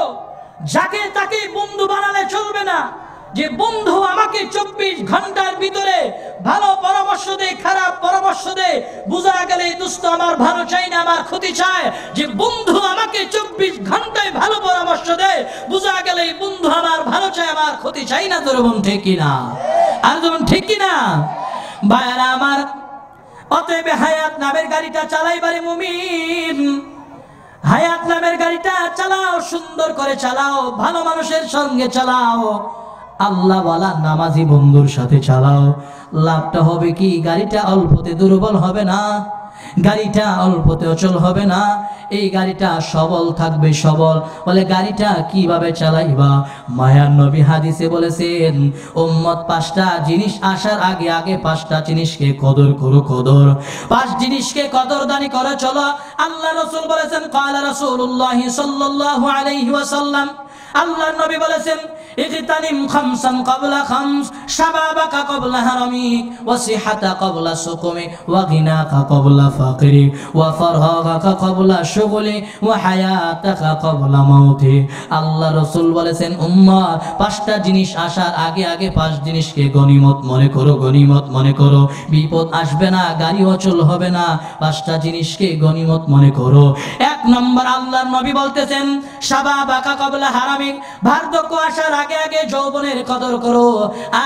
যাকে তাকে বন্ধু বানালে চলবে না। যে বন্ধু আমাকে 24 ঘন্টার ভিতরে ভালো পরামর্শ দেয়, খারাপ পরামর্শ দেয়, বুঝা গেলে দোস্ত আমার ভালো চাই না, আমার ক্ষতি চায়। যে বন্ধু আমাকে 24 ঘন্টায় ভালো পরামর্শ দেয়, বুঝা গেলে বন্ধু আমার ভালো চায়, আমার ক্ষতি চাই না। তোর বোন ঠিক কিনা? আর যেমন ঠিক কিনা? ভাইরা আমার, অতএব হায়াত নামের গাড়িটা চালাইবারে মুমিন, হায়াত নামের গাড়িটা চালাও, সুন্দর করে চালাও, ভালো মানুষের সঙ্গে চালাও, আল্লাহ ওয়ালা নামাজি বন্ধুর সাথে চালাও। লাভটা হবে কি? গাড়িটা অল্পতে দুর্বল হবে না, গাড়িটা অল্পতে অচল হবে না, এই গাড়িটা সবল থাকবে, সবল। বলে গাড়িটা কিভাবে চালাইবা? মায়ার নবী হাদিসে বলেছেন, উম্মত 5টা জিনিস আসার আগে 5টা জিনিসকে কদর করো, কদর। 5 জিনিসকে কদরদানি করে চলো। আল্লাহ রাসূল বলেছেন, ক্বালা রাসূলুল্লাহ সাল্লাল্লাহু আলাইহি ওয়াসাল্লাম, আল্লাহর নবী বলেছেন, ইগতানিম খামসান ক্বাবলা খামস, শাবাবাকা ক্বাবলা হারামিক, ওয়া সিহাতা ক্বাবলা সুকুমি, ওয়া গিনাকা ক্বাবলা ফাকরি, ওয়া ফারগাকা ক্বাবলা শুগলি, ওয়া হায়াতাকা ক্বাবলা মাউতি। আল্লাহ রাসূল বলেছেন, উম্মত 5টা জিনিস আসার আগে 5 জিনিসকে গনিমত মনে করো, গনিমত মনে করো। বিপদ আসবে না, গাড়ি অচল হবে না, 5টা জিনিসকে গনিমত মনে করো। 1 নম্বর আল্লাহর নবী বলতেছেন, শাবাবাকা ক্বাবলা হারামিক, বার্ধক্য আসার আগে যৌবনের কদর করো।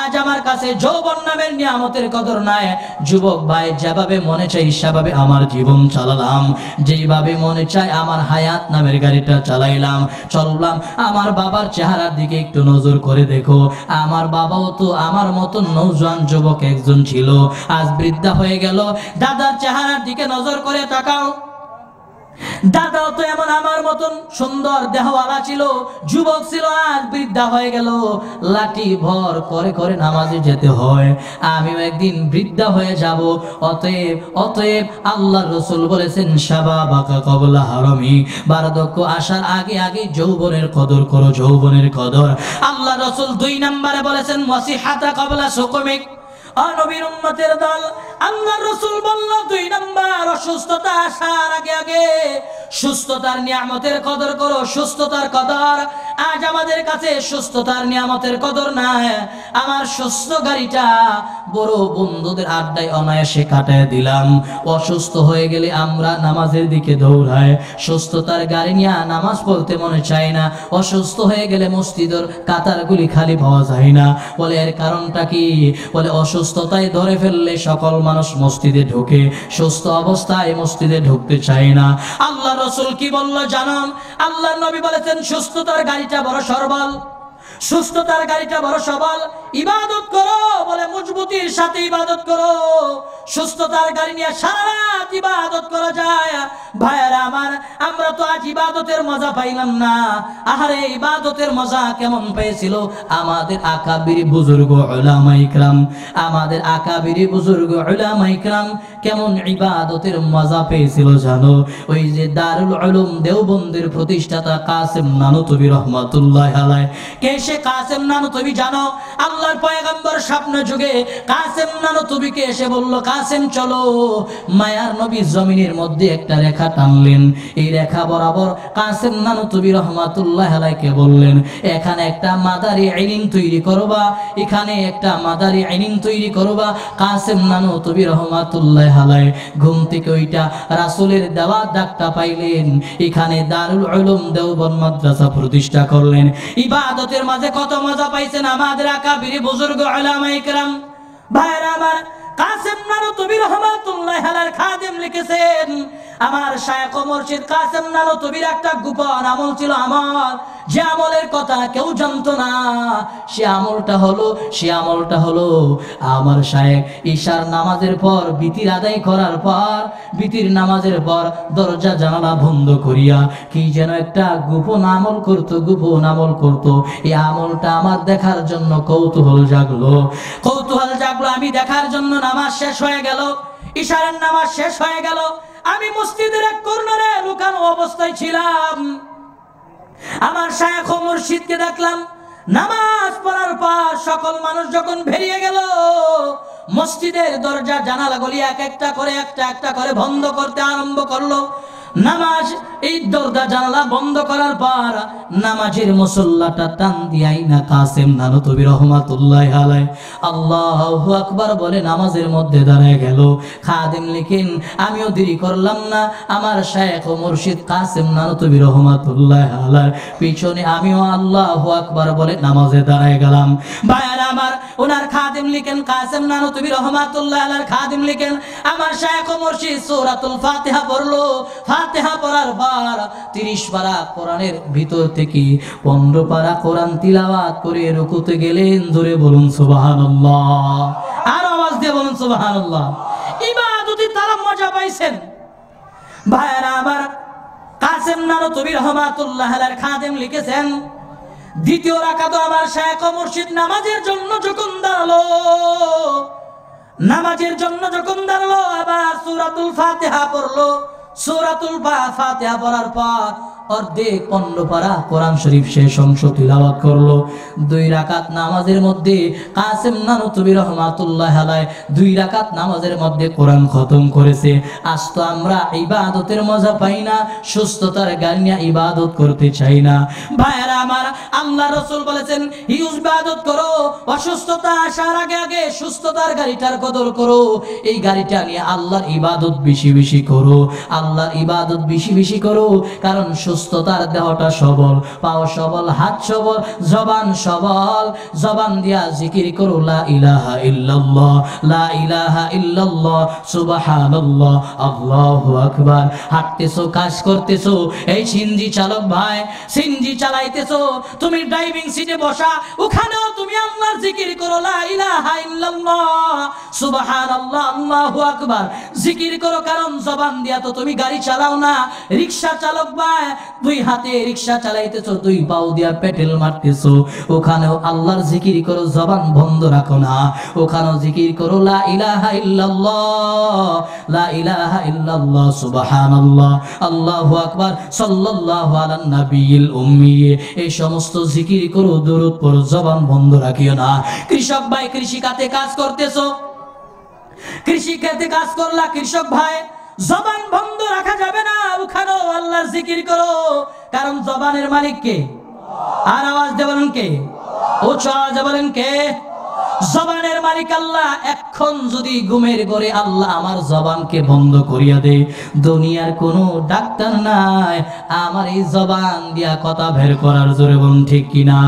আজ আমার কাছে যৌবন নামের নিয়ামতের কদর নাই। যুবক ভাই, যেভাবে মনে চাই সেভাবে আমার জীবন চালালাম, যেভাবে মনে চাই আমার হায়াত নামের গাড়িটা চালাইলাম, চললাম। আমার বাবার চেহারার দিকে একটু নজর করে দেখো, আমার বাবাও তো আমার মতন নওজোয়ান যুবক একজন ছিল, আজ বৃদ্ধা হয়ে গেল। দাদার চেহারার দিকে নজর করে তাকাও, দাদাও তো এমন আমার মতন সুন্দর দেহওয়ালা ছিল, যুবক ছিল, আজ বৃদ্ধা হয়ে গেল। লাঠি ভর করে করে নামাজে যেতে হয়, আমিও একদিন বৃদ্ধা হয়ে যাব। অতএব আল্লাহর রাসূল বলেছেন, শাবাবাকা ক্বাবলা হারামি, বার্ধক্য আসার আগে যৌবনের কদর করো, যৌবনের কদর। আল্লাহর রাসূল 2 নম্বরে বলেছেন, ওয়াসিহাতা ক্বাবলা সুকুমিক। নবীর উম্মতের দল, আল্লাহর রাসূল বলল 2 নাম্বার, অসুস্থতা আসার আগে সুস্থতার নিয়ামতের কদর করো, সুস্থতার কদর। আজ আমাদের কাছে সুস্থতার নিয়ামতের কদর নাই। আমার সুস্থ গাড়িটা বড় বন্ধুদের আড্ডায় অনায়াসে কাটায় দিলাম। অসুস্থ হয়ে গেলে আমরা নামাজের দিকে দৌড়াই, সুস্থতার গাড়ি নিয়ে নামাজ পড়তে মনে চায় না। অসুস্থ হয়ে গেলে মসজিদের কাতারগুলি খালি পাওয়া যায় না। বলে এর কারণটা কি? বলে অসুস্থতায় ধরে ফেললে সকল মানুষ মসজিদে ঢোকে, সুস্থ অবস্থায় মসজিদে ঢুকতে চায় না। আল্লাহ রাসূল কি বলল জানান? আল্লাহ নবী বলেছেন সুস্থতার গাড়িটা বড় সরবল, সুস্থতার গাড়িটা বড় সবল। ইবাদত করো, বলে মজবুতির সাথে ইবাদত করো। সুস্থতার গাড়ি নিয়ে সারা রাত ইবাদত করা যায়। ভাইয়েরা আমার, আমরা তো আজ ইবাদতের মজা পাইলাম না। আহারে ইবাদতের মজা কেমন পেয়েছিল আমাদের আকাবির বুজুর্গ উলামা ইকরাম, আমাদের আকাবির বুজুর্গ উলামা ইকরাম কেমন ইবাদতের মজা পেয়েছিল জানো? ওই যে দারুল উলুম দেওবন্দের প্রতিষ্ঠাতা কাসেম নানুতুবি রহমাতুল্লাহ আলাইহি, কে সে কাসেম নানুতুবি জানো? আল্লাহর পয়গম্বর স্বপ্ন যুগে কাসেম নানুতুবিকে এসে বলল, কাসেম চলো। মায়ার নবী জমিনের মধ্যে একটা রেখা টানলেন, এই রেখা বরাবর কাসেম নানুতুবি রহমাতুল্লাহ আলাইহিকে বললেন, এখানে একটা মাদারি ইলম তৈরি করবা, এখানে একটা মাদারি ইলম তৈরি করবা। কাসেম নানুতুবি রহমাতুল্লাহ আলাইহি ঘুম থেকে ওইটা রাসূলের দেওয়া ডাকটা পাইলেন, এখানে দারুল উলুম দেওবন্দ মাদ্রাসা প্রতিষ্ঠা করলেন। ইবাদতের মাঝে কত মজা পাইছেন আমাদের আকাবির বুজুর্গ উলামা ইকরাম। ভাইরা আমার, কাসেম নানুতুবি রহমাতুল্লাহ আলাইহির খাদেম লিখেছেন, আমার শায়খ ও মুর্শিদ কাসেম নানুতুবির একটা গোপন আমল ছিল, আমল যে আমলের কথা কেউ জানতো না। সে আমলটা হলো আমার শায়খ ঈশার নামাজের পর বিতির আদায় করার পর, বিতির নামাজের পর দরজা জানালা বন্ধ করিয়া কি যেন একটা গোপন আমল করতো। এই আমলটা আমার দেখার জন্য কৌতূহল জাগলো। আমি দেখার জন্য নামাজ শেষ হয়ে গেল, ঈশারের নামাজ শেষ হয়ে গেল। আমি মসজিদের এক কর্নারে লুকানো অবস্থায় ছিলাম। আমার শায়খ ও মুর্শিদকে দেখলাম নামাজ পড়ার পর সকল মানুষ যখন বেরিয়ে গেল, মসজিদের দরজা জানালাগুলি এক একটা করে বন্ধ করতে আরম্ভ করলো। নামাজ এই দরজা জানালা বন্ধ করার পর নামাজের মুসল্লাটা টান দিয়াই না কাসেম নানুতুবি রহমাতুল্লাহ আলাইহি আল্লাহু আকবার বলে নামাজের মধ্যে দাঁড়ায় গেল। খাদেম লিখেন, আমিও দেরি করলাম না, আমার শায়খ ও মুর্শিদ কাসেম নানুতুবি রহমাতুল্লাহ আলাইহি পিছনে আমিও আল্লাহু আকবার বলে নামাজে দাঁড়ায় গেলাম। ভাইরা আমার, ওনার খাদেম লিখেন, কাসেম নানুতুবি রহমাতুল্লাহ আলাইহির খাদেম লিখেন, আমার শায়খ ও মুর্শিদ সূরাতুল ফাতিহা পড়লো। ফাতিহা পড়ার পর 30 পারা কোরআনের ভিতর থেকে 15 পারা কোরআন তিলাওয়াত করে রুকুতে গেলেন। জোরে বলুন সুবহানাল্লাহ, আর আওয়াজ দিয়ে বলুন সুবহানাল্লাহ। ইবাদতে তারা মজা পাইছেন। ভাইরা আমার, কাসেম নানুতুবি রহমাতুল্লাহ আলাইহির খাদেম লিখেছেন, দ্বিতীয় রাকাতে আমার শায়খ ও মুর্শিদ নামাজের জন্য যখন দাঁড়ালো, আবার সূরাতুল ফাতিহা পড়লো। সূরাতুল ফাতিহা পড়ার পর অর্ধেক 15 পারা কোরআন শরীফ শেষ অংশ তিলাওয়াত করলো। 2 রাকাত নামাজের মধ্যে কাসেম নানুতুবি রহমাতুল্লাহ আলাইহি 2 রাকাত নামাজের মধ্যে কোরআন খতম করেছে। আজ তো আমরা ইবাদতের মজা পাই না, সুস্থতার গাড়ি নিয়ে ইবাদত করতে চাই না। ভাইরা আমার, আল্লাহ রাসূল বলেছেন, ইবাদত করো, অসুস্থতা আসার আগে সুস্থতার গাড়িটার কদর করো। এই গাড়িটা নিয়ে আল্লাহর ইবাদত বেশি করো, আল্লাহর ইবাদত বেশি করো। কারণ সুস্থতার দেহটা সবল, পাও সবল, হাত সবল, জবান সবল। জবান দিয়া জিকির করো লা ইলাহা ইল্লাল্লাহ, লা ইলাহা ইল্লাল্লাহ, সুবহানাল্লাহ, আল্লাহু আকবার। হাঁটতেছো, কাজ করতেছো, এই সিনজি চালক ভাই, সিনজি চালাইতেছো, তুমি ড্রাইভিং সিটে বসা, ওখানেও তুমি আল্লাহর জিকির করো লা ইলাহা ইল্লাল্লাহ, সুবহানাল্লাহ, আল্লাহু আকবার জিকির করো। কারণ জবান দিয়া তো তুমি গাড়ি চালাও না। রিকশা চালক ভাই, 2 হাতে রিকশা চালাইতেছো, 2 পাও দিয়া পেডেল মারতেছো, ওখানেও আল্লাহর জিকির করো, জবান বন্ধ রাখো না। ওখানেও জিকির করো লা ইলাহা ইল্লাল্লাহ, লা ইলাহা ইল্লাল্লাহ, সুবহানাল্লাহ, আল্লাহু আকবার, সাল্লাল্লাহু আলান নাবিয়িল উম্মি। এই সমস্ত জিকির করো, দরুদ পড়ো, জবান বন্ধ রাখিও না। কৃষক ভাই, কৃষি খাতে কাজ করতেছো, কৃষি খাতে কাজ করলা কৃষক ভাই, জবান বন্ধ রাখা যাবে না, ওখানেও আল্লাহর জিকির করো, কারণ জবানের মালিক কে? আর আওয়াজ দিয়ে বলেন কে? উচ্চ আওয়াজে বলেন কে? জবানের মালিক আল্লাহ। এখন যদি ঘুমের ঘরে আল্লাহ আমার জবানকে বন্ধ করিয়া দে, দুনিয়ার কোনো ডাক্তার নাই আমার এই জবান দিয়া কথা বের করার, জোরে বলুন ঠিক কিনা?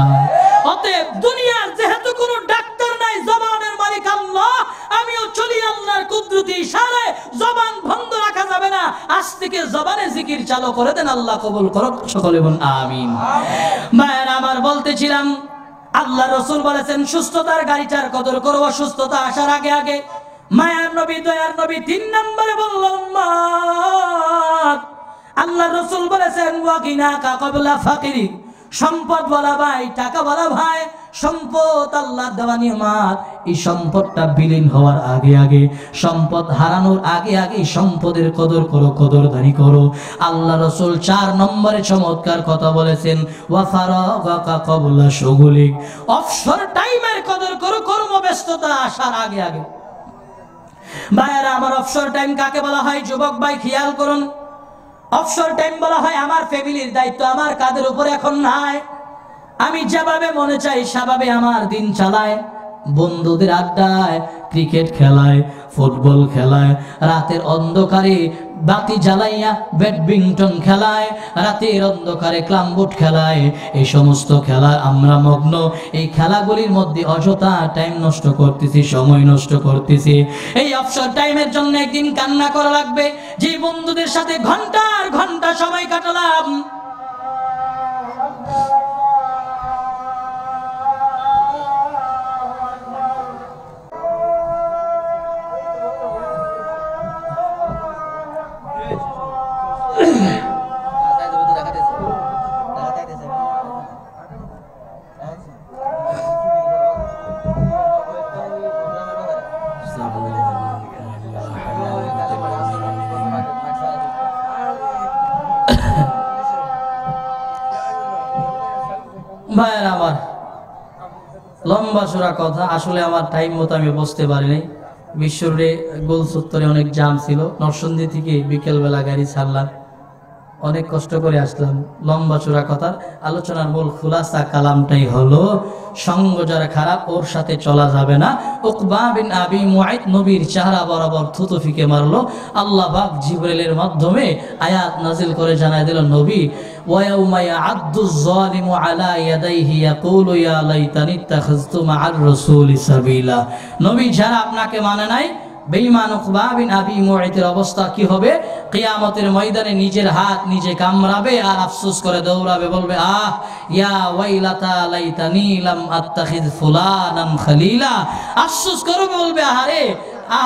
অতএব দুনিয়ার যেহেতু কোনো ডাক্তার নাই, জবানের মালিক আল্লাহ, আমিও চলি আল্লাহর কুদরতি ইশারায়, জবান বন্ধ রাখা যাবে না। আজ থেকে জবানে জিকির চালু করে দেন, আল্লাহ কবুল করুক, সকলে বলুন আমিন। মায়ের আমার বলতেছিলাম, আল্লাহ রাসূল বলেছেন সুস্থতার গাড়িটার কদর করো অসুস্থতা আসার আগে আগে। মায়ার নবী দয়ার নবী 3 নম্বরে বলল উম্মত, আল্লাহ রাসূল বলেছেন ওয়াগিনাকা ক্বাবলা ফাকিরি, সম্পদ বলা ভাই, টাকা বলা ভাই, সম্পদ আল্লাহর দেওয়া নিয়ামত, এই সম্পদটা বিলীন হওয়ার আগে আগে, সম্পদ হারানোর আগে আগে সম্পদের কদর করো, কদরদারি করো। আল্লাহ রাসূল 4 নম্বরে চমৎকার কথা বলেছেন ওয়া ফারাগাকা ক্বাবলা শুগুলিক, অবসর টাইমের কদর করো কর্মব্যস্ততা আসার আগে আগে। ভাইরা আমার, অবসর টাইম কাকে বলা হয়? যুবক ভাই খেয়াল করুন, অবসর টাইম বলা হয় আমার ফ্যামিলির দায়িত্ব আমার কাঁধের উপরে এখন নাই, আমি যেভাবে মনে চাই সেভাবে আমার দিন চালায়, বন্ধুদের আড্ডায়, ক্রিকেট খেলায়, ফুটবল খেলায়, রাতের অন্ধকারে বাতি জ্বালাইয়া ব্যাডমিন্টন খেলায়, রাতের অন্ধকারে ক্লামবোর্ড খেলায়, এই সমস্ত খেলায় আমরা মগ্ন। এই খেলাগুলির মধ্যে অযথা টাইম নষ্ট করতেছি, সময় নষ্ট করতেছি। এই অবসর টাইমের জন্য একদিন কান্না করা লাগবে, যে বন্ধুদের সাথে ঘন্টার ঘন্টা সময় কাটালাম, ভাইয়ের আমার লম্বা চূড়া কথা, আসলে আমার টাইম মতো আমি বসতে পারিনি। বিশ্বরে গোল চত্বরে অনেক জাম ছিল, নরসিংদী থেকে বিকেলবেলা গাড়ি ছাড়লাম, অনেক কষ্ট করে আসলাম। লম্বা চূড়া কথার আলোচনার মূল খুলাসা কালামটাই হলো, সঙ্গ যারা খারাপ ওর সাথে চলা যাবে না। উকবা বিন আবি মুআইত নবীর চেহারা বরাবর থুতু ফিকে মারলো। আল্লাহ পাক জিবরাইলের মাধ্যমে আয়াত নাজিল করে জানায় দিল, নবী ওয়া ইয়াউমা ইয়া'আদ্দুয যালিমু আলা ইয়াদাইহি ইয়াকুলু ইয়া লাইতানি ইত্তাখাযতু মা'আর রাসূলি সাবিলা। নবী যারা আপনাকে মানে নাই, বেঈমান উকবা বিন আবি মুআইতের অবস্থা কি হবে? কিয়ামতের ময়দানে নিজের হাত নিজে কামড়াবে আর আফসোস করে দৌড়াবে, বলবে আহ ইয়া ওয়াইলাতা লাইতানি লাম আত্তাখিয ফুলানান খলিলা। আফসোস করবে, বলবে আহারে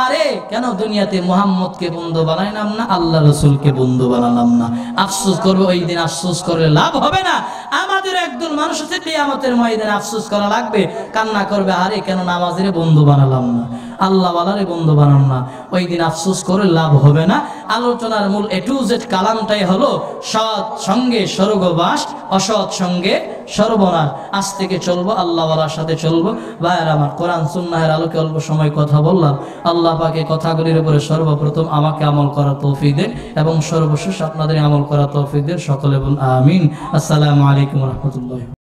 আরে কেন দুনিয়াতে মুহাম্মদকে বন্ধু বানাইলাম না, আল্লাহ রাসূলকে বন্ধু বানালাম না। আফসোস করবে, ওই দিন আফসোস করে লাভ হবে না। আমাদের একদল মানুষ আছে কিয়ামতের ময়দানে আফসোস করা লাগবে, কান্না করবে আরে কেন নামাজের বন্ধু বানালাম না, আল্লাহ ওয়ালারে বন্ধু বানালাম না। ওই দিন আফসোস করে লাভ হবে না। আলোচনার মূল A to Z কালামটাই হলো সৎ সঙ্গে স্বর্গবাস, অসৎ সঙ্গে সর্বনাশ। আজ থেকে চলবো আল্লাহ ওয়ালার সাথে চলবো। ভাইয়ের আমার, কোরআন সুন্নাহের আলোকে অল্প সময় কথা বললাম। আল্লাহ পাকে কথাগুলির উপরে সর্বপ্রথম আমাকে আমল করার তৌফিক দেন এবং সর্বশেষ আপনাদের আমল করার তৌফিক দেন। সকলে বলুন আমিন। আসসালামু আলাইকুম ওয়া রাহমাতুল্লাহ।